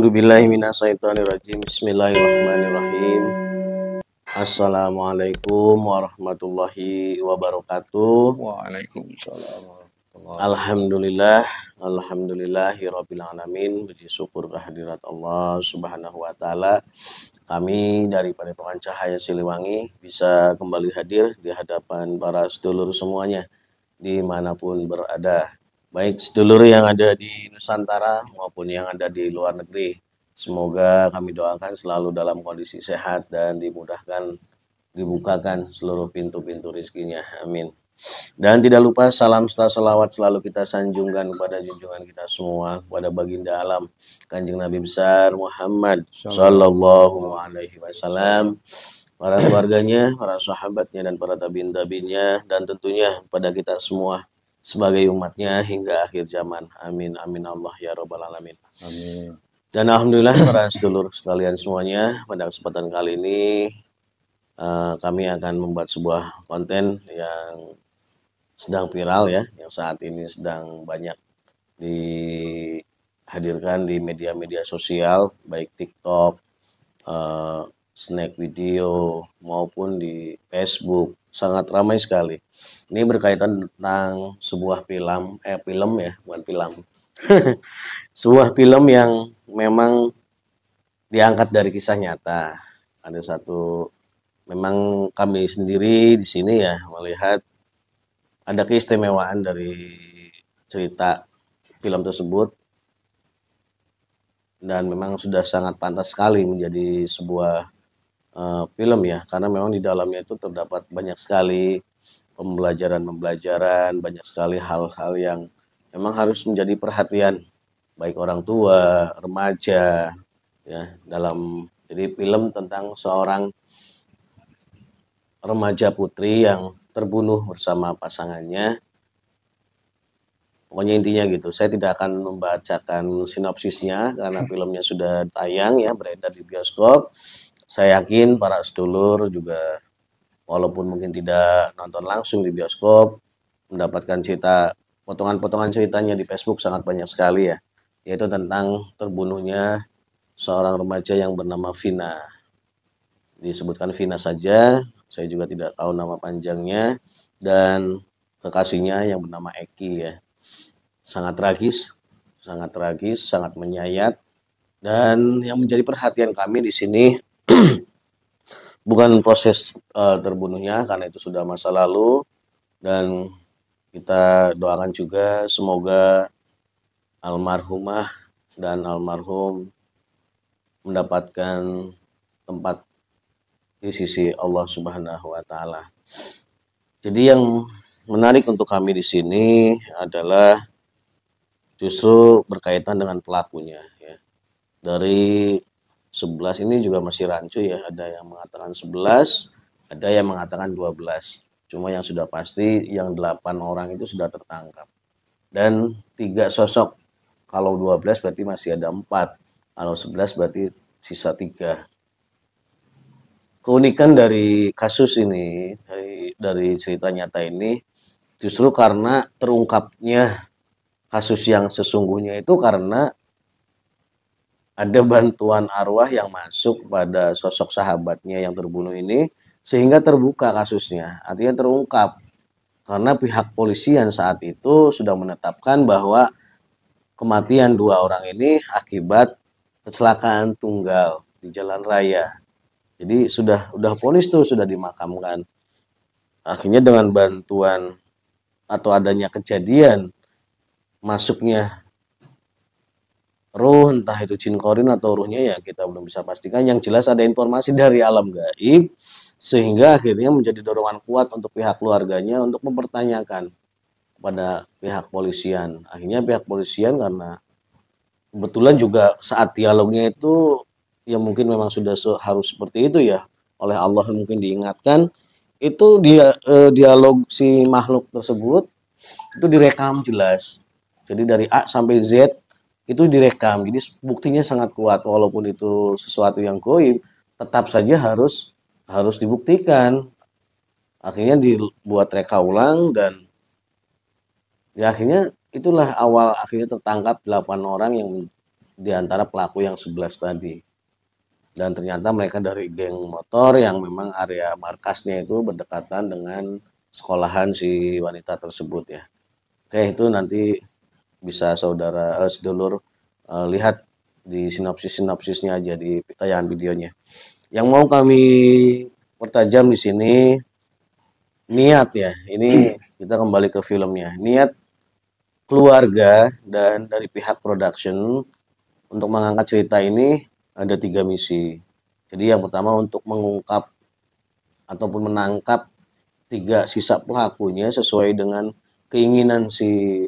A'udzubillahi minasyaitonirrajim. Bismillahirrahmanirrahim. Assalamualaikum warahmatullahi wabarakatuh. Waalaikumsalam warahmatullahi Alhamdulillah, alhamdulillahirabbil alamin. Puji syukur kehadirat Allah Subhanahu wa taala. Kami dari Padepokan Cahaya Siliwangi bisa kembali hadir di hadapan para sedulur semuanya dimanapun berada. Baik sedulur yang ada di Nusantara maupun yang ada di luar negeri. Semoga kami doakan selalu dalam kondisi sehat dan dibukakan seluruh pintu-pintu rezekinya. Amin. Dan tidak lupa salam serta salawat selalu kita sanjungkan kepada junjungan kita semua, kepada baginda alam Kanjeng Nabi besar Muhammad Sallallahu Alaihi Wasallam, para keluarganya, para sahabatnya, dan para tabiin-tabiinnya, dan tentunya pada kita semua sebagai umatnya hingga akhir zaman. Amin, amin Allah ya Rabbal Alamin. Amin. Dan alhamdulillah para sedulur sekalian semuanya, pada kesempatan kali ini kami akan membuat sebuah konten yang sedang viral ya, yang saat ini sedang banyak dihadirkan di media-media sosial, baik TikTok, snack video, maupun di Facebook. Sangat ramai sekali. Ini berkaitan tentang sebuah film ya, bukan film. Sebuah film yang memang diangkat dari kisah nyata. Ada satu, memang kami sendiri di sini ya melihat ada keistimewaan dari cerita film tersebut, dan memang sudah sangat pantas sekali menjadi sebuah film ya, karena memang di dalamnya itu terdapat banyak sekali pembelajaran, banyak sekali hal-hal yang memang harus menjadi perhatian baik orang tua, remaja ya, jadi film tentang seorang remaja putri yang terbunuh bersama pasangannya. Pokoknya intinya gitu. Saya tidak akan membacakan sinopsisnya karena filmnya sudah tayang ya, beredar di bioskop. Saya yakin para sedulur juga walaupun mungkin tidak nonton langsung di bioskop, mendapatkan cerita, potongan-potongan ceritanya di Facebook sangat banyak sekali ya, yaitu tentang terbunuhnya seorang remaja yang bernama Vina. Disebutkan Vina saja, saya juga tidak tahu nama panjangnya, dan kekasihnya yang bernama Eki ya. Sangat tragis, sangat menyayat, dan yang menjadi perhatian kami di sini bukan proses terbunuhnya, karena itu sudah masa lalu, dan kita doakan juga semoga almarhumah dan almarhum mendapatkan tempat di sisi Allah Subhanahu wa taala. Jadi yang menarik untuk kami di sini adalah justru berkaitan dengan pelakunya ya. Dari 11 ini juga masih rancu ya, ada yang mengatakan 11, ada yang mengatakan 12. Cuma yang sudah pasti yang 8 orang itu sudah tertangkap. Dan 3 sosok. Kalau 12 berarti masih ada 4. Kalau 11 berarti sisa 3. Keunikan dari kasus ini, dari cerita nyata ini, justru karena terungkapnya kasus yang sesungguhnya itu karena ada bantuan arwah yang masuk pada sosok sahabatnya yang terbunuh ini, sehingga terbuka kasusnya, artinya terungkap. Karena pihak polisian saat itu sudah menetapkan bahwa kematian 2 orang ini akibat kecelakaan tunggal di jalan raya. Jadi udah vonis tuh, sudah dimakamkan. Akhirnya dengan bantuan atau adanya kejadian masuknya ruh, entah itu jin korin atau ruhnya ya kita belum bisa pastikan. Yang jelas ada informasi dari alam gaib, sehingga akhirnya menjadi dorongan kuat untuk pihak keluarganya untuk mempertanyakan kepada pihak polisian. Akhirnya pihak polisian, karena kebetulan juga saat dialognya itu ya mungkin memang sudah harus seperti itu ya, oleh Allah mungkin diingatkan, itu dialog si makhluk tersebut itu direkam jelas. Jadi dari A sampai Z itu direkam, jadi buktinya sangat kuat. Walaupun itu sesuatu yang goib, tetap saja harus dibuktikan. Akhirnya dibuat reka ulang, dan ya akhirnya itulah awal akhirnya tertangkap 8 orang yang di antara pelaku yang 11 tadi. Dan ternyata mereka dari geng motor yang memang area markasnya itu berdekatan dengan sekolahan si wanita tersebut ya. Oke, itu nanti bisa sedulur lihat di sinopsisnya aja di tayangan videonya. Yang mau kami pertajam di sini niat ya. Ini kita kembali ke filmnya. Niat keluarga dan dari pihak production untuk mengangkat cerita ini ada 3 misi. Jadi yang pertama untuk mengungkap ataupun menangkap 3 sisa pelakunya sesuai dengan keinginan si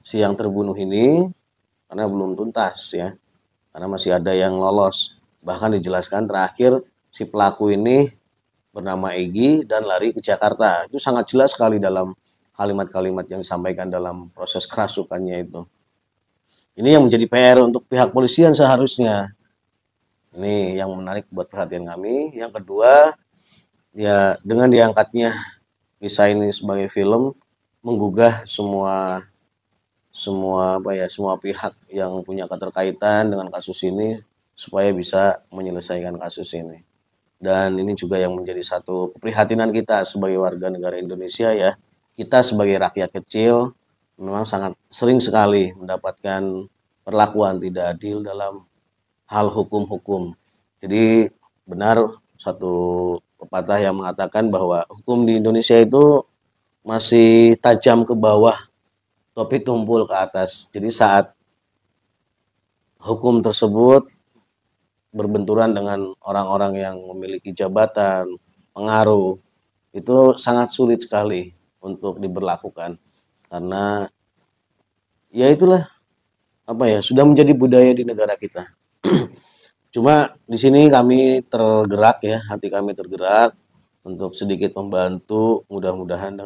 yang terbunuh ini, karena belum tuntas ya, karena masih ada yang lolos. Bahkan dijelaskan terakhir si pelaku ini bernama Egi dan lari ke Jakarta. Itu sangat jelas sekali dalam kalimat-kalimat yang disampaikan dalam proses kerasukannya itu. Ini yang menjadi PR untuk pihak polisian seharusnya. Ini yang menarik buat perhatian kami. Yang kedua, ya dengan diangkatnya kisah ini sebagai film menggugah semua pihak yang punya keterkaitan dengan kasus ini supaya bisa menyelesaikan kasus ini. Dan ini juga yang menjadi satu keprihatinan kita sebagai warga negara Indonesia ya. Kita sebagai rakyat kecil memang sangat sering sekali mendapatkan perlakuan tidak adil dalam hal hukum-hukum. Jadi benar satu pepatah yang mengatakan bahwa hukum di Indonesia itu masih tajam ke bawah tapi tumpul ke atas. Jadi saat hukum tersebut berbenturan dengan orang-orang yang memiliki jabatan, pengaruh, itu sangat sulit sekali untuk diberlakukan. Karena ya itulah sudah menjadi budaya di negara kita. Cuma di sini kami tergerak ya, hati kami tergerak untuk sedikit membantu, mudah-mudahan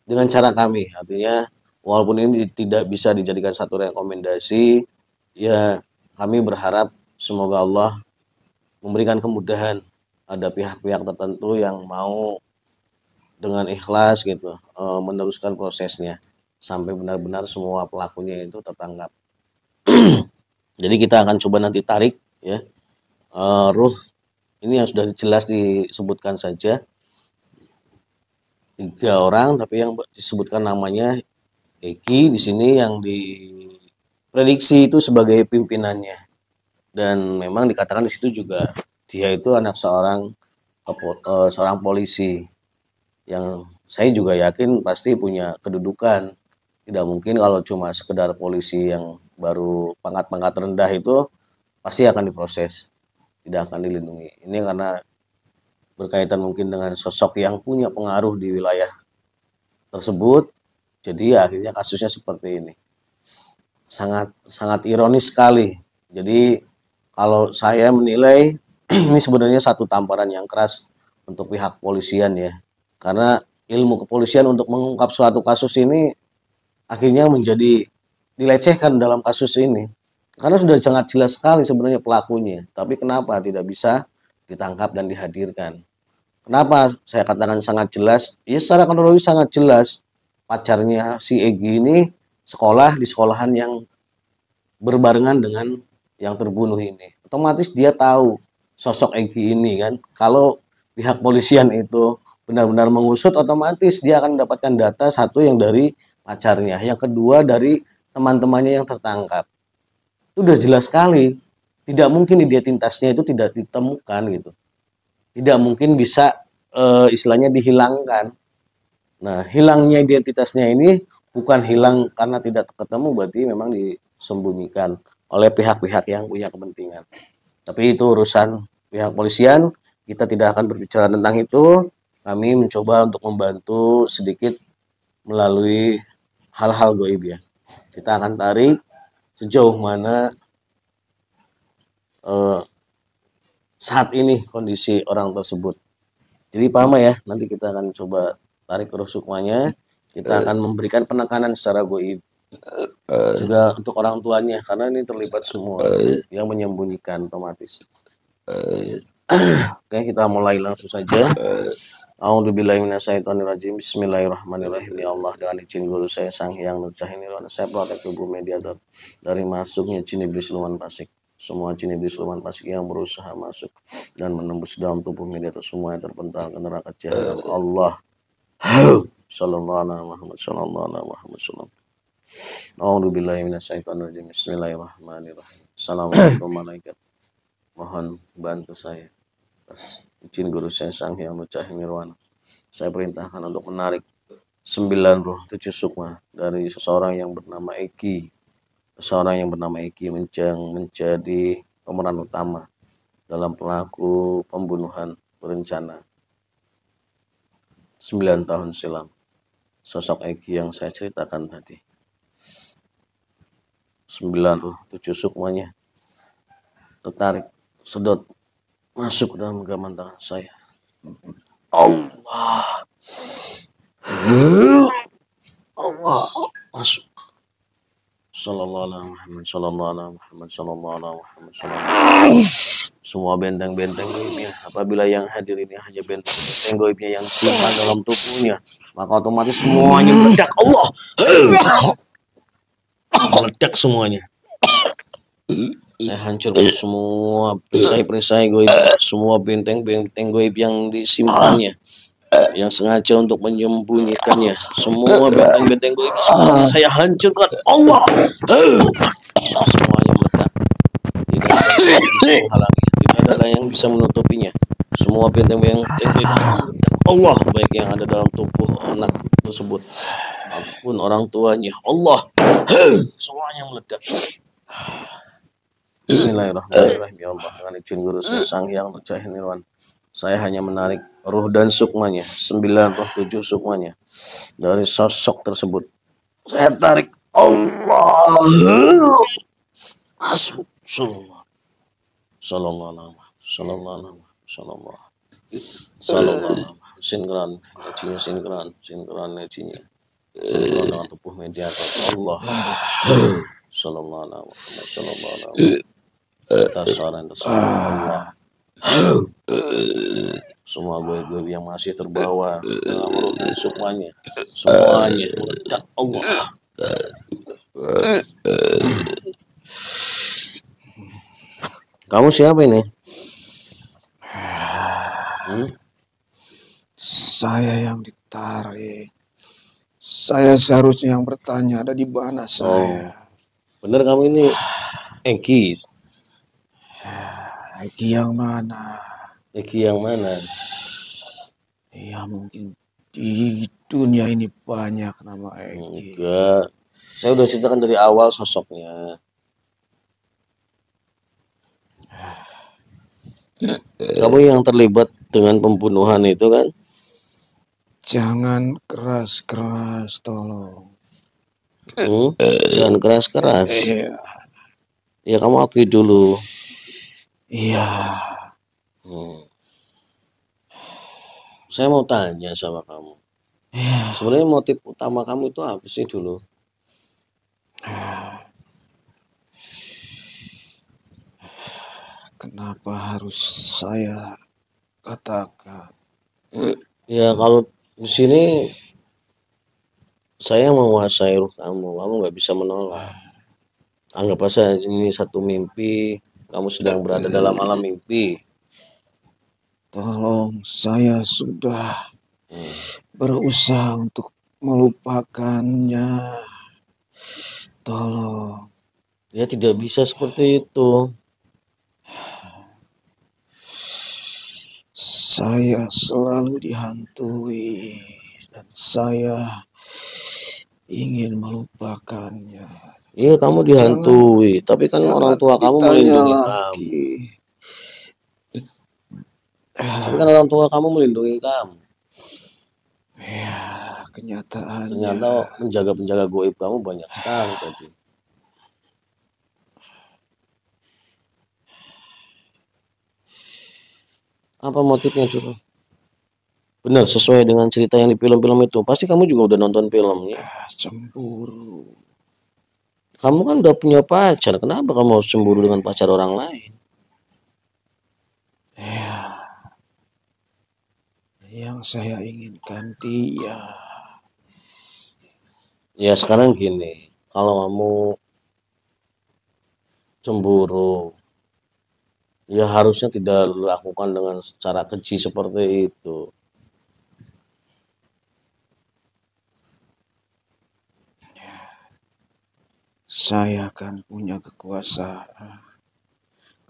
dengan cara kami. Artinya walaupun ini tidak bisa dijadikan satu rekomendasi, ya kami berharap semoga Allah memberikan kemudahan ada pihak-pihak tertentu yang mau dengan ikhlas gitu meneruskan prosesnya sampai benar-benar semua pelakunya itu tertangkap. Jadi kita akan coba nanti tarik ya ruh ini yang sudah jelas disebutkan saja 3 orang, tapi yang disebutkan namanya Eki di sini yang diprediksi itu sebagai pimpinannya. Dan memang dikatakan di situ juga dia itu anak seorang polisi yang saya juga yakin pasti punya kedudukan. Tidak mungkin kalau cuma sekedar polisi yang baru pangkat-pangkat rendah itu pasti akan diproses, tidak akan dilindungi. Ini karena berkaitan mungkin dengan sosok yang punya pengaruh di wilayah tersebut. Jadi akhirnya kasusnya seperti ini. Sangat ironis sekali. Jadi kalau saya menilai ini sebenarnya satu tamparan yang keras untuk pihak polisian ya. Karena ilmu kepolisian untuk mengungkap suatu kasus ini akhirnya menjadi dilecehkan dalam kasus ini. Karena sudah sangat jelas sekali sebenarnya pelakunya. Tapi kenapa tidak bisa ditangkap dan dihadirkan? Kenapa saya katakan sangat jelas? Ya secara kronologis sangat jelas. Pacarnya si Egi ini sekolah di sekolahan yang berbarengan dengan yang terbunuh ini. Otomatis dia tahu sosok Egi ini kan. Kalau pihak polisian itu benar-benar mengusut, otomatis dia akan mendapatkan data satu yang dari pacarnya, yang kedua dari teman-temannya yang tertangkap. Itu udah jelas sekali. Tidak mungkin identitasnya itu tidak ditemukan gitu. Tidak mungkin bisa istilahnya dihilangkan. Nah, hilangnya identitasnya ini bukan hilang karena tidak ketemu, berarti memang disembunyikan oleh pihak-pihak yang punya kepentingan. Tapi itu urusan pihak polisian, kita tidak akan berbicara tentang itu. Kami mencoba untuk membantu sedikit melalui hal-hal goib ya. Kita akan tarik sejauh mana saat ini kondisi orang tersebut. Jadi paham ya, nanti kita akan coba tarik ruh sukmanya. Kita akan memberikan penekanan secara goib juga untuk orang tuanya, karena ini terlibat semua yang menyembunyikan otomatis. Oke, kita mulai langsung saja. A'udzubillahi minasyaitonirrajim. Bismillahirrahmanirrahim. Ya Allah, dengan izin guru saya Sang Hyang Nurcahi Nirwana, saya protek tubuh mediator dari masuknya jin iblis luman fasik. Semua jin iblis luman fasik yang berusaha masuk dan menembus dalam tubuh mediator semuanya terpental ke neraka jahanam. Allah. Sallallahu alaihi Muhammad sallallahu alaihi Muhammad sallallahu. A'udzubillahi minasyaitonirrajim. Bismillahirrahmanirrahim. Assalamualaikum malaikat. Mohon bantu saya. Izin guru saya Sang Hyang Nurcahi Nirwana, saya perintahkan untuk menarik 9 ruh 7 sukma dari seseorang yang bernama Eki. Seseorang yang bernama Eki menjadi pemeran utama dalam pelaku pembunuhan berencana 9 tahun silam. Sosok Eki yang saya ceritakan tadi. 9 ruh 7 sukmanya tertarik, sedot, masuk dalam genggaman tangan saya. Allah. Allah. Masuk. Sallallahu alaihi Muhammad sallallahu alaihi Muhammad sallallahu alaihi Muhammad sallallahu. Semua benteng-benteng goibnya, apabila yang hadir ini hanya benteng goibnya yang simpan dalam tubuhnya, maka otomatis semuanya meledak. Allah. Meledak semuanya. Saya hancurkan semua perisai-perisai goib, semua benteng-benteng goib yang disimpannya, yang sengaja untuk menyembunyikannya. Semua benteng-benteng goib semuanya saya hancurkan. Allah. Semuanya meledak. Tidak ada yang bisa menghalangi, tidak ada yang bisa menutupinya. Semua benteng-benteng goib Allah, baik yang ada dalam tubuh anak tersebut maupun orang tuanya. Allah. Semuanya meledak. Bismillahirrahmanirrahim. Ya Allah, dengan izin guru saya Sang Hyang Nurcahi Nirwana, saya hanya menarik ruh dan sukmanya, 9 ruh 7 sukmanya dari sosok tersebut. Saya tarik. Allah. Masuk. Sallallahu alaihi wasallam. Sallallahu. Sinkron energinya, sinkron energinya. Sinkron dengan tubuh mediator. Allah. Sallallahu alaihi wasallam. Tasaran Allah. Semua goib-goib yang masih terbawa dalam ruh dan sukmanya, semuanya meledak. Allah. Kamu siapa ini? Saya yang ditarik. Saya seharusnya yang bertanya, ada di mana saya? Bener kamu ini Eki. Eki yang mana? Eki yang mana? Ya mungkin di dunia ini banyak nama Eki. Enggak. Saya udah ceritakan dari awal sosoknya. Kamu yang terlibat dengan pembunuhan itu kan? Jangan keras-keras, tolong. Jangan keras-keras. Iya. Ya kamu akui dulu. Iya. Saya mau tanya sama kamu. Sebenarnya motif utama kamu itu apa sih dulu? Kenapa harus saya katakan? Ya kalau di sini saya menguasai ruh kamu nggak bisa menolak. Anggap saja ini satu mimpi, kamu sedang berada dalam alam mimpi. Tolong, saya sudah berusaha untuk melupakannya. Tolong. Ya tidak bisa seperti itu. Saya selalu dihantui dan saya ingin melupakannya. Iya kamu dihantui, tapi kan orang tua kamu melindungi kamu. Tapi kan orang tua kamu melindungi kamu. Ya, kenyataannya. Ternyata penjaga-penjaga goib kamu banyak sekali tadi. Apa motifnya dulu? Benar sesuai dengan cerita yang di film-film itu. Pasti kamu juga udah nonton filmnya. Cemburu. Kamu kan udah punya pacar. Kenapa kamu harus cemburu dengan pacar orang lain? Ya. Yang saya inginkan dia. Ya sekarang gini, kalau kamu cemburu, ya harusnya tidak dilakukan dengan secara keji seperti itu. Saya akan punya kekuasaan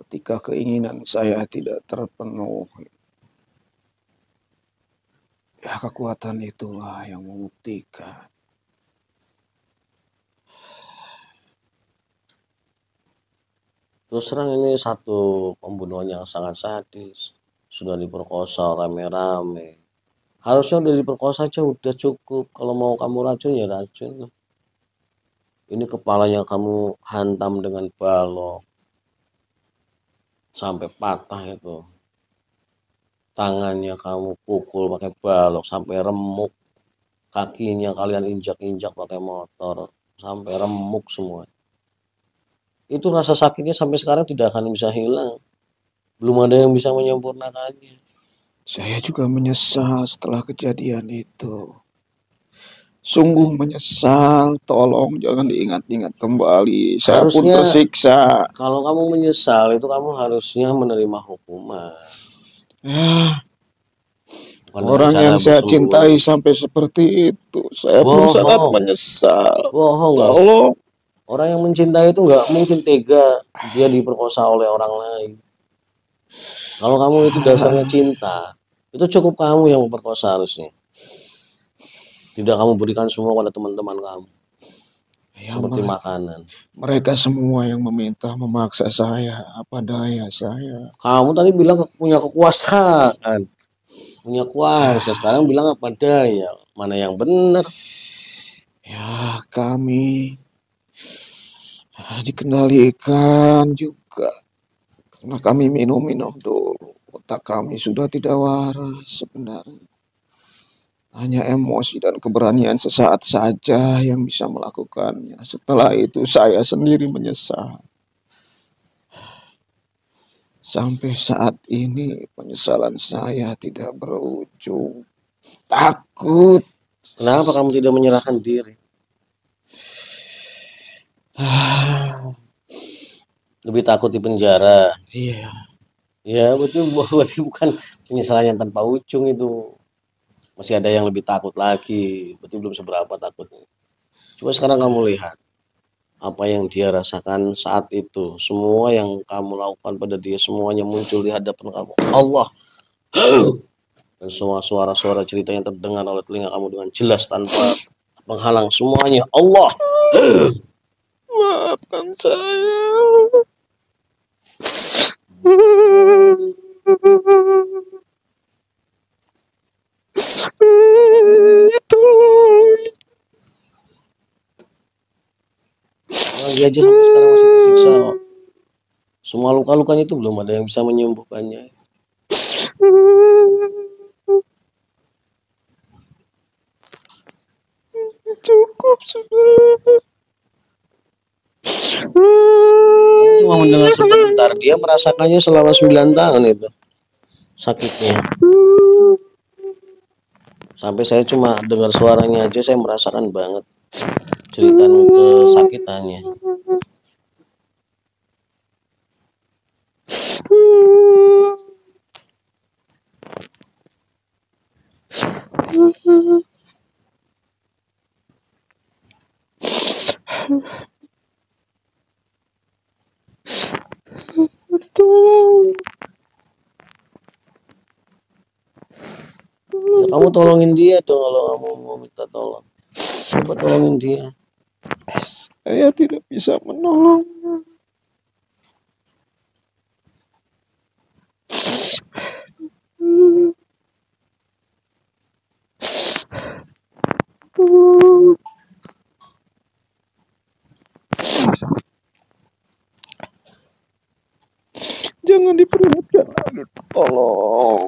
ketika keinginan saya tidak terpenuhi. Ya, kekuatan itulah yang membuktikan. Terus terang ini satu pembunuhan yang sangat sadis. Sudah diperkosa rame-rame. Harusnya udah diperkosa aja udah cukup. Kalau mau kamu racun ya racun. Ini kepalanya kamu hantam dengan balok sampai patah itu. Tangannya kamu pukul pakai balok sampai remuk. Kakinya kalian injak-injak pakai motor sampai remuk semua. Itu rasa sakitnya sampai sekarang tidak akan bisa hilang. Belum ada yang bisa menyempurnakannya. Saya juga menyesal setelah kejadian itu. Sungguh menyesal, tolong jangan diingat-ingat kembali. Saya pun Harusnya tersiksa. kalau kamu menyesal itu kamu harusnya menerima hukuman. Ya, Bukan dengan orang cara yang saya bersembunyi. cintai sampai seperti itu. Saya pun sangat Bohong. menyesal. Bohong ya. Tolong. Orang yang mencintai itu nggak mungkin tega dia diperkosa oleh orang lain. Kalau kamu itu dasarnya cinta, itu cukup kamu yang memperkosa harusnya. Tidak kamu berikan semua pada teman-teman kamu. Ya, Seperti makanan. mereka semua yang memaksa saya, apa daya saya. Kamu tadi bilang punya kekuasaan. Punya kuasa. Sekarang bilang apa daya. Mana yang benar? Ya, kami dikendalikan juga. Karena kami minum-minum dulu. Otak kami sudah tidak waras sebenarnya. Hanya emosi dan keberanian sesaat saja yang bisa melakukannya. Setelah itu saya sendiri menyesal. Sampai saat ini penyesalan saya tidak berujung. Takut. Kenapa kamu tidak menyerahkan diri? Lebih takut di penjara. Iya. Ya betul, berarti bukan penyesalan yang tanpa ujung itu. Masih ada yang lebih takut lagi. Betul belum seberapa takutnya. Coba sekarang kamu lihat apa yang dia rasakan saat itu. Semua yang kamu lakukan pada dia semuanya muncul di hadapan kamu. Allah. Dan semua suara-suara cerita yang terdengar oleh telinga kamu dengan jelas tanpa menghalang semuanya. Allah. Maafkan saya. Tolong. Orang dia aja sampai sekarang masih tersiksa loh. Semua luka-lukanya itu belum ada yang bisa menyembuhkannya. Cukup sudah. Cuma mendengar sebentar, dia merasakannya selama 9 tahun itu sakitnya. Sampai saya cuma dengar suaranya aja saya merasakan banget cerita kesakitannya. Tolong. Ya, kamu tolongin dia dong kalau kamu mau minta tolong. Coba tolongin dia. Saya tidak bisa menolongnya. Jangan diperingatkan lagi, tolong.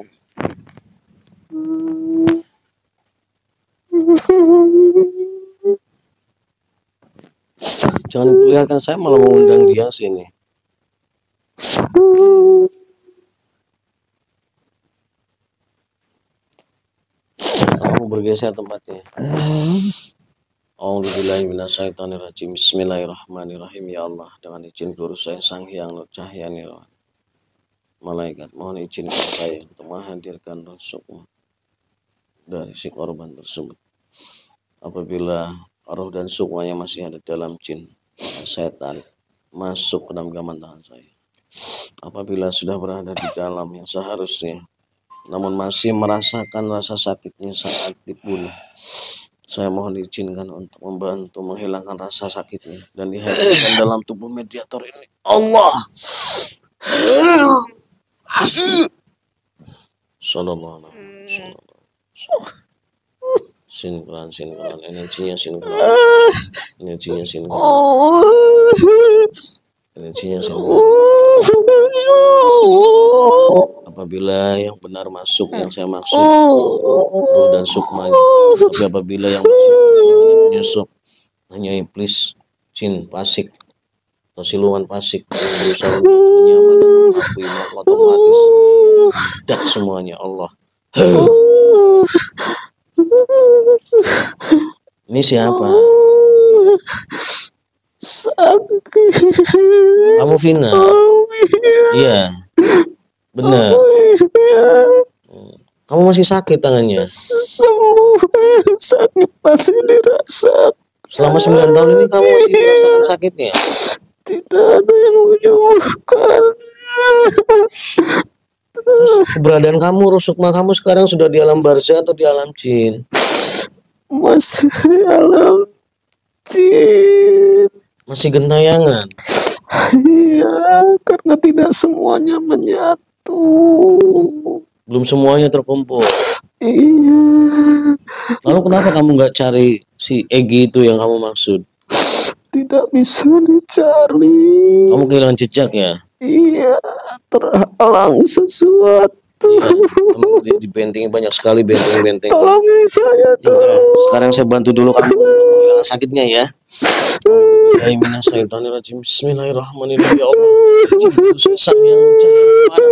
Jangan diperlihatkan, saya malah mengundang dia sini. Kamu bergeser tempatnya. A'udzubillahi minasyaitonirrajim. Bismillahirrahmanirrahim. Ya Allah, dengan izin guru saya Sang Hyang Nur Cahya Nirwana, malaikat mohon izin kepada saya untuk menghadirkan roh sukma dari si korban tersebut. Apabila roh dan sukmanya masih ada dalam jin, saya tarik masuk ke dalam genggaman tangan saya. Apabila sudah berada di dalam yang seharusnya, namun masih merasakan rasa sakitnya saat dibunuh, saya mohon diizinkan untuk membantu menghilangkan rasa sakitnya dan dihadirkan dalam tubuh mediator ini. Allah. Sallallahu alaihi wasallam. Sinkron, energinya sinkron, energinya sinkron. Apabila yang benar masuk yang saya maksud roh dan sukmanya, tapi apabila yang masuk hanya penyusup, hanya iblis, jin, fasik atau siluman fasik yang berusaha untuk menyamar dan mengakui, maka otomatis dak semuanya. Allah. Ini siapa? Sakit. Kamu Vina? Iya, benar. Kamu masih sakit tangannya? Sembuh, sakit masih dirasa. Selama 9 tahun ini kamu masih merasakan sakitnya? Tidak ada yang menyembuhkan. Terus keberadaan kamu, roh sukma kamu sekarang sudah di alam barzah atau di alam jin? Masih di alam jin. Masih gentayangan? Iya, karena tidak semuanya menyatu. Belum semuanya terkumpul. Iya. Lalu kenapa kamu nggak cari si Egi itu yang kamu maksud? Tidak bisa dicari. Kamu kehilangan jejak ya? Iya, terhalang sesuatu. Iya, di bentengnya banyak sekali benteng-benteng. Tolongi saya Ya udah, dong. sekarang saya bantu dulu kamu untuk menghilangkan sakitnya ya. Bismillahirrahmanirrahim. Ya Allah, Sang Yang Cahaya,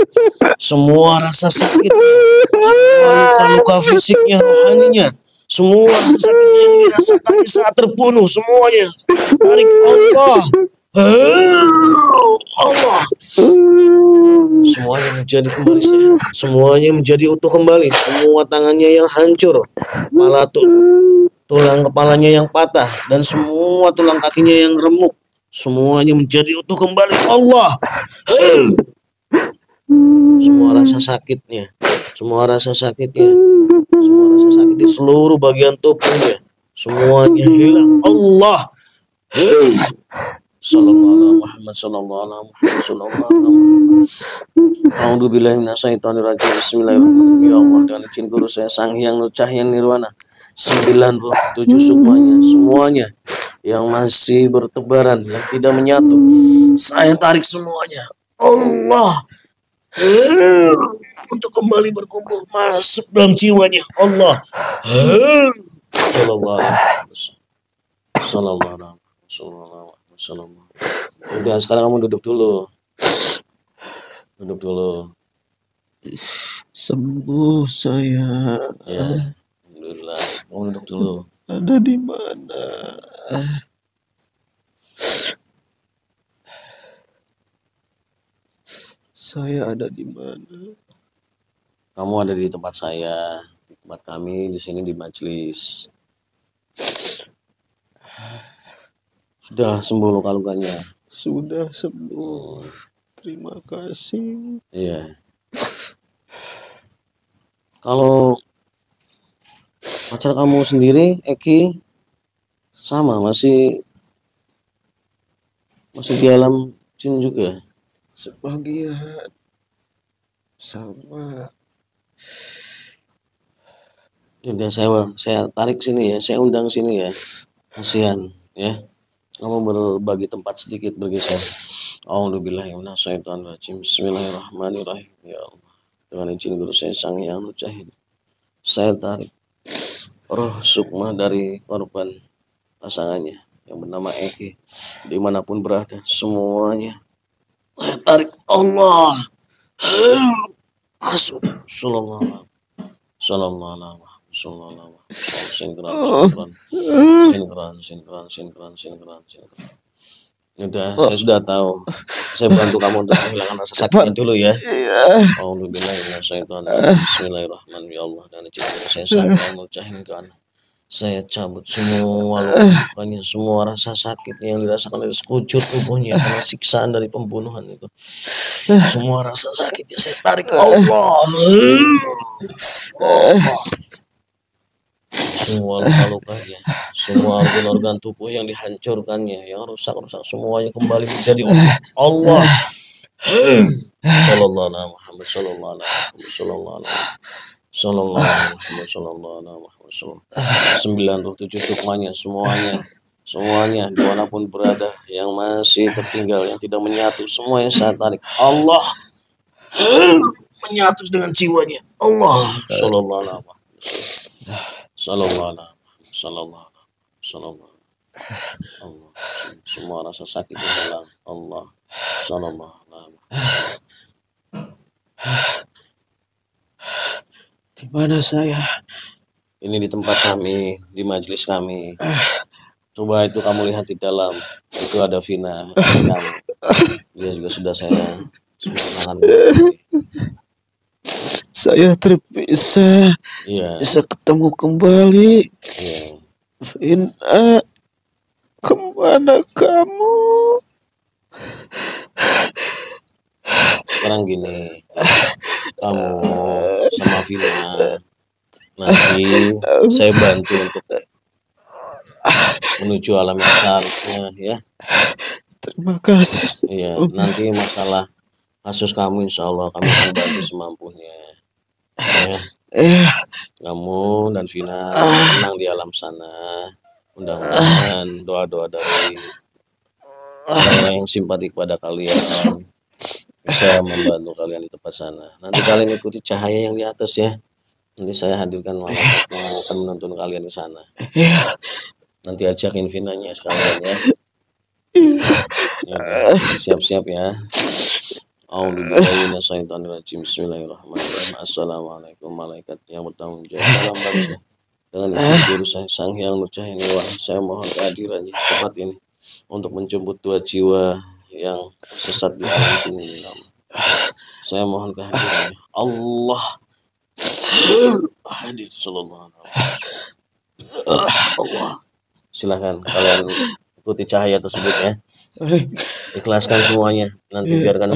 semua rasa sakit, semua luka-luka fisiknya, rohaninya, semua rasa sakit yang dirasakan saat terbunuh, semuanya tarik Allah. Allah. Semuanya menjadi kembali sehat, semuanya menjadi utuh kembali, semua tangannya yang hancur, tulang kepalanya yang patah, dan semua tulang kakinya yang remuk, semuanya menjadi utuh kembali. Allah. Semua rasa sakitnya, semua rasa sakitnya, semua rasa sakit di seluruh bagian tubuhnya, semuanya hilang. Allah. Sallallahu Muhammad sallallahu alaihi Muhammad sallallahu alaihi Muhammad. A'udzubillahi minasyaitonirrajim. Bismillahirrahmanirrahim. Ya Allah, dengan izin guru saya Sang Hyang Nur Cahya Nirwana, 9 roh, 7 sukmanya, semuanya yang masih bertebaran, yang tidak menyatu, saya tarik semuanya. Allah. Untuk kembali berkumpul masuk dalam jiwanya. Allah. Sallallahu alaihi wasallam. Udah, sekarang kamu duduk dulu. Duduk dulu. Sembuh saya. Ya, alhamdulillah. Kamu duduk dulu. Ada di mana? Saya ada di mana? Kamu ada di tempat saya, di tempat kami, di sini di majelis. Sudah sembuh luka-lukanya? Sudah sembuh. Terima kasih. Iya. Kalau pacar kamu sendiri, Eki, sama masih di alam jin juga? Sebagian sama. Udah, saya tarik sini ya, saya undang sini ya. Kasihan ya. Kamu berbagi tempat sedikit bergeser. A'udzubillahi minasyaitonirrajim. Bismillahirrahmanirrahim. Ya Allah, dengan izin guru saya Sang Yang Nur Cahya, saya tarik roh sukma dari korban pasangannya yang bernama Eki, dimanapun berada, semuanya saya tarik. Allah. Masuk. Sallallahu alaihi Sallallahu sinkron, sinkron. Udah, saya sudah tahu. Saya bantu kamu untuk menghilangkan rasa sakitnya dulu ya. Iya. Bismillahirrahmanirrahim. Ya Allah, dan cinta saya sangat mencahinkan. Saya cabut semua lukanya, semua rasa sakit yang dirasakan dari sekujur tubuhnya karena siksaan dari pembunuhan itu. Semua rasa sakitnya saya tarik. Allah. Semua luka-lukanya, semua organ-organ tubuh yang dihancurkannya, yang rusak-rusak semuanya kembali menjadi Allah. Sallallahu alaihi Muhammad sallallahu alaihi Muhammad 97 sukmanya semuanya dimanapun berada yang masih tertinggal yang tidak menyatu semuanya saya tarik. Allah menyatu dengan jiwanya. Allah sallallahu alaihi Sallallahu Allah. Semua rasa sakit hilang. Allah. Sallallahu Di mana saya? Ini di tempat kami, di majelis kami. Coba itu kamu lihat di dalam. Itu ada Vina, kamu. Dia juga sudah saya Saya terpisah. Iya. Bisa ketemu kembali. Iya. Vina, kemana kamu? Sekarang gini, kamu sama Vina nanti saya bantu untuk menuju alam yang seharusnya ya. Terima kasih. Iya, nanti masalah kasus kamu insya Allah kami akan bantu semampunya. Ya. Kamu dan Vina tenang di alam sana. Mudah-mudahan doa-doa dari orang yang simpati kepada kalian bisa membantu kalian di tempat sana. Nanti kalian ikuti cahaya yang di atas ya. Nanti saya hadirkan malaikat yang akan menuntun kalian ke sana. Nanti ajakin Vinanya sekalian ya. Siap-siap ya. Bismillahirrahmanirrahim. Assalamualaikum malaikat yang bertanggung jawab dalam bangsa. Dengan izin guru saya sang yang bercahaya saya mohon kehadirannya tempat ini untuk menjemput dua jiwa yang sesat di alam sini. Saya mohon kehadirannya. Allah hadir sallallahu alaihi wasallam. Allah. Silakan kalian ikuti cahaya tersebut ya. Ikhlaskan semuanya. Nanti biarkan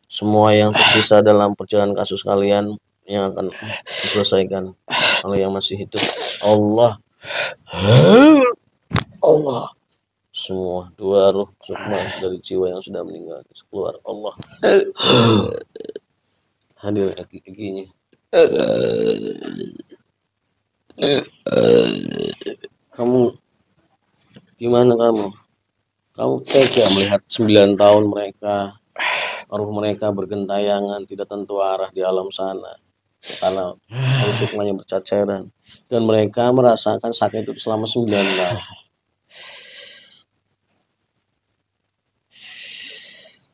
semua yang tersisa dalam perjalanan kasus kalian yang akan diselesaikan oleh yang masih hidup. Allah. Semua dua ruh sukma dari jiwa yang sudah meninggal keluar. Allah. Hadir giginya. Kamu gimana kamu? Kamu tega melihat 9 tahun mereka, ruh mereka bergentayangan, tidak tentu arah di alam sana. Karena sukmanya berceceran. Dan mereka merasakan sakit itu selama 9 tahun.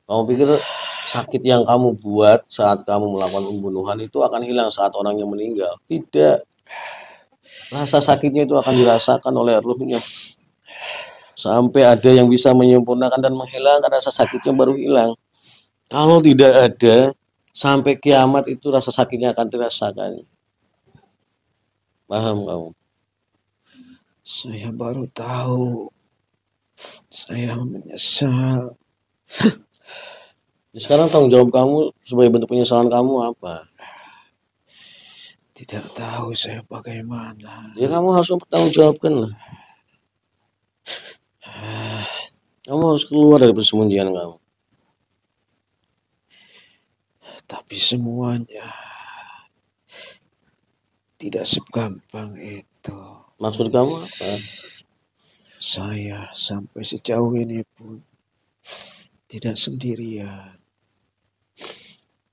Kamu pikir sakit yang kamu buat saat kamu melakukan pembunuhan itu akan hilang saat orang yang meninggal? Tidak. Rasa sakitnya itu akan dirasakan oleh ruhnya. Sampai ada yang bisa menyempurnakan dan menghilangkan rasa sakitnya baru hilang. Kalau tidak ada, sampai kiamat itu rasa sakitnya akan dirasakan. Paham kamu? Saya baru tahu. Saya menyesal. Sekarang tanggung jawab kamu sebagai bentuk penyesalan kamu apa? Tidak tahu saya bagaimana. Ya kamu harus bertanggung jawabkan lah. Kamu harus keluar dari persembunyian kamu. Tapi semuanya tidak segampang itu. Maksud kamu apa? Saya sampai sejauh ini pun tidak sendirian.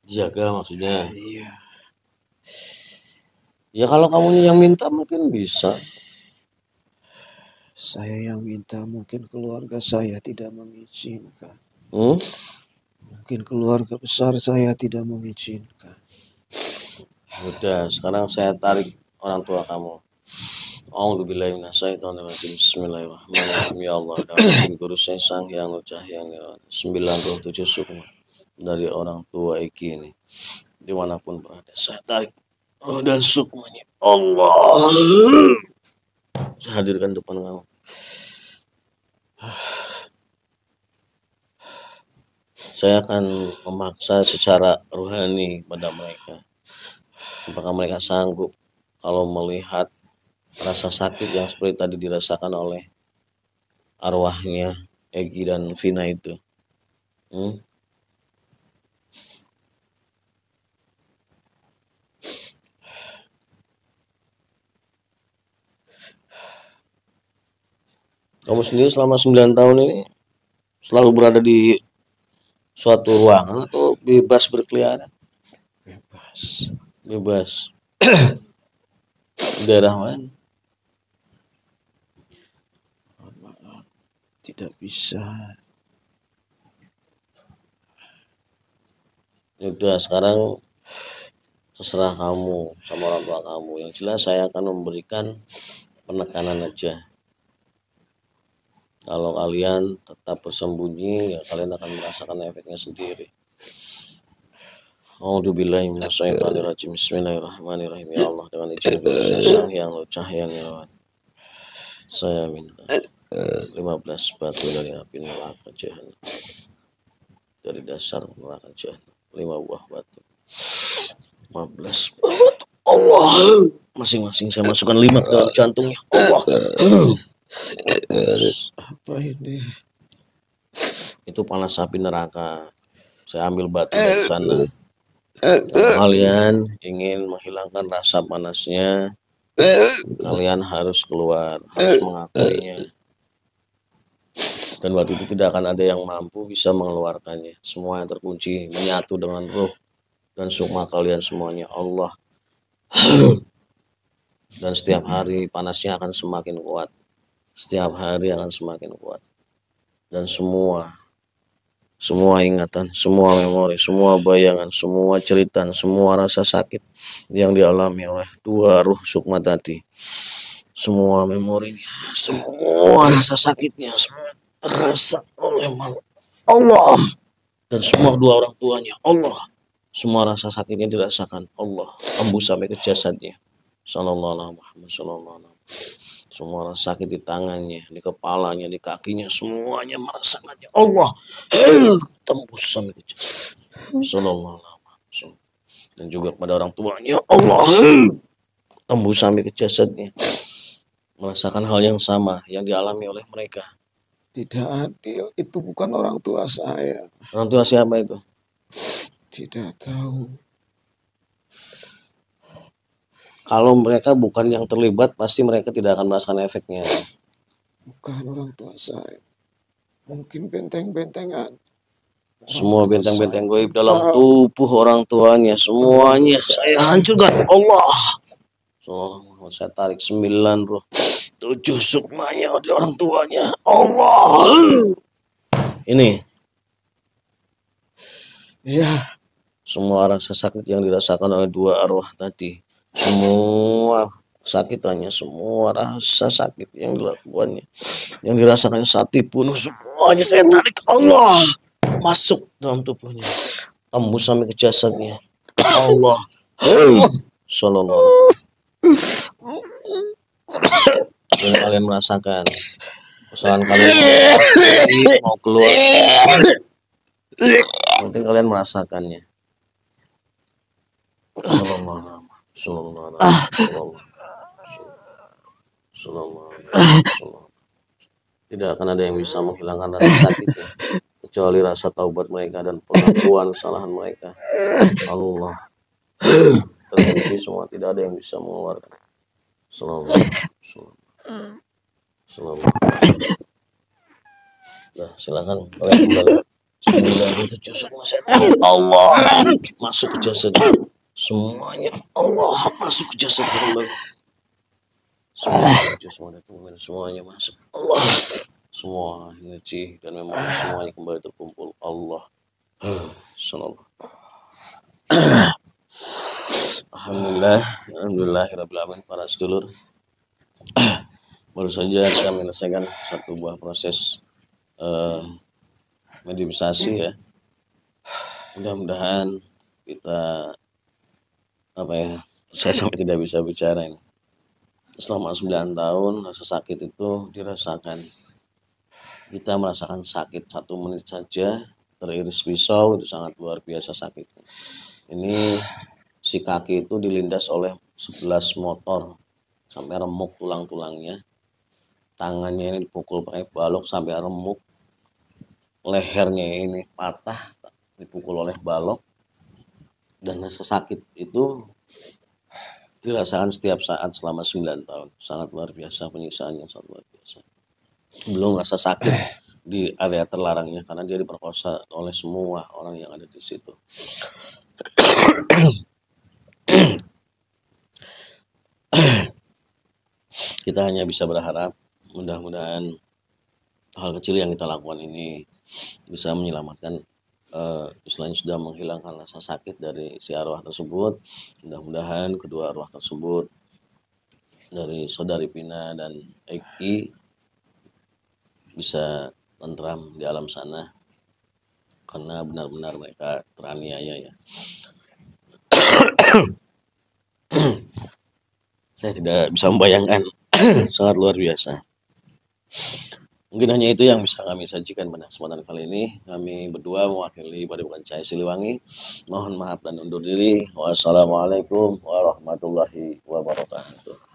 Jaga maksudnya. Iya. Ya kalau kamu yang minta mungkin bisa. Saya yang minta, mungkin keluarga saya tidak mengizinkan. Mungkin keluarga besar saya tidak mengizinkan. Udah, sekarang saya tarik orang tua kamu. A'udzubillahi minasyaitonirrajim. Bismillahirrahmanirrahim. Ya Allah, dalam izin guru saya Sang Hyang Cahya 97 sukma dari orang tua Eki ini, dimanapun berada, saya tarik roh dan sukmanya. Allah, saya hadirkan depan kamu. Saya akan memaksa secara rohani pada mereka. Apakah mereka sanggup kalau melihat rasa sakit yang seperti tadi dirasakan oleh arwahnya Egi dan Vina itu? Kamu sendiri selama 9 tahun ini selalu berada di suatu ruangan atau bebas berkeliaran? Bebas. Di daerah mana? Tidak bisa. Ya udah, sekarang terserah kamu sama orang tua kamu. Yang jelas saya akan memberikan penekanan aja. Kalau kalian tetap bersembunyi, ya kalian akan merasakan efeknya sendiri. A'udzubillahi minasyaitonirrajim. Bismillahirrahmanirrahim. Ya Allah, dengan izin Sang Hyang Cahya, saya minta 15 batu dari api neraka jahanam. Dari dasar neraka jahanam, 5 buah batu. 15 buah batu. Allah. Masing-masing saya masukkan 5 ke dalam jantungnya. Allah. Apa ini? Itu panas api neraka. Saya ambil batu dari sana. Kalau kalian ingin menghilangkan rasa panasnya, kalian harus keluar, harus mengakuinya. Dan waktu itu tidak akan ada yang mampu bisa mengeluarkannya. Semua yang terkunci menyatu dengan ruh dan sukma kalian semuanya. Allah. Dan setiap hari panasnya akan semakin kuat. Setiap hari akan semakin kuat. Dan semua ingatan, semua memori, semua bayangan, semua cerita, semua rasa sakit yang dialami oleh dua ruh sukma tadi, semua memorinya, semua rasa sakitnya, semua terasa oleh Allah. Dan semua dua orang tuanya, Allah. Semua rasa sakitnya dirasakan Allah, tembus sampai ke jasadnya. Sallallahu alaihi wasallam. Semua rasa sakit di tangannya, di kepalanya, di kakinya, semuanya merasakannya. Allah tembus sampai ke jasad. Sallallahu alaihi wasallam. Dan juga kepada orang tuanya, Allah tembus sampai ke jasadnya. Merasakan hal yang sama yang dialami oleh mereka. Tidak adil. Itu bukan orang tua saya. Orang tua siapa itu? Tidak tahu. Kalau mereka bukan yang terlibat, pasti mereka tidak akan merasakan efeknya. Bukan orang tua saya. Mungkin benteng-bentengan. Semua benteng-benteng goib dalam tubuh orang tuanya, semuanya saya hancurkan. Allah. Saya tarik 9 roh, 7 sukmanya dari orang tuanya. Allah. Ini. Ya. Semua rasa sakit yang dirasakan oleh dua arwah tadi. Semua kesakitannya, semua rasa sakit yang dilakukannya, yang dirasakannya saat dibunuh, semuanya saya tarik. Allah masuk dalam tubuhnya, tembus sampai ke jasadnya. Allah. Sallallahu. Dan kalian merasakan kesalahan kalian mau keluar, penting kalian merasakannya. Sallallahu. Tidak akan ada yang bisa menghilangkan rasa sakitnya kecuali rasa taubat mereka dan pengakuan kesalahan mereka. Allah terkunci semua, tidak ada yang bisa mengeluarkan. Nah, silakan kalian kembali. 97 semua saya. Allah masuk ke jasadnya. Semuanya Allah masuk ke jasad kembali. Semuanya masuk. Allah. Semua energi dan memori semuanya kembali terkumpul. Allah. Sallallahu. Alhamdulillahirrahmanirrahim para sedulur. Baru saja kita menyelesaikan satu buah proses mediumisasi ya. Mudah-mudahan kita saya sampai tidak bisa bicara ini. Selama 9 tahun rasa sakit itu dirasakan. Kita merasakan sakit 1 menit saja, teriris pisau itu sangat luar biasa sakitnya. Ini si kaki itu dilindas oleh 11 motor sampai remuk tulang-tulangnya. Tangannya ini dipukul pakai balok sampai remuk. Lehernya ini patah dipukul oleh balok. Dan rasa sakit itu dirasakan setiap saat selama 9 tahun. Sangat luar biasa, penyiksaan yang sangat luar biasa. Belum rasa sakit di area terlarangnya karena dia diperkosa oleh semua orang yang ada di situ. Kita hanya bisa berharap mudah-mudahan hal kecil yang kita lakukan ini bisa menyelamatkan istilahnya sudah menghilangkan rasa sakit dari si arwah tersebut. Mudah-mudahan kedua arwah tersebut dari saudari Pina dan Eki bisa tentram di alam sana karena benar-benar mereka teraniaya ya. Saya tidak bisa membayangkan, sangat luar biasa. Mungkin hanya itu yang bisa kami sajikan pada kesempatan kali ini. Kami berdua mewakili Padepokan Cahaya Siliwangi. Mohon maaf dan undur diri. Wassalamualaikum warahmatullahi wabarakatuh.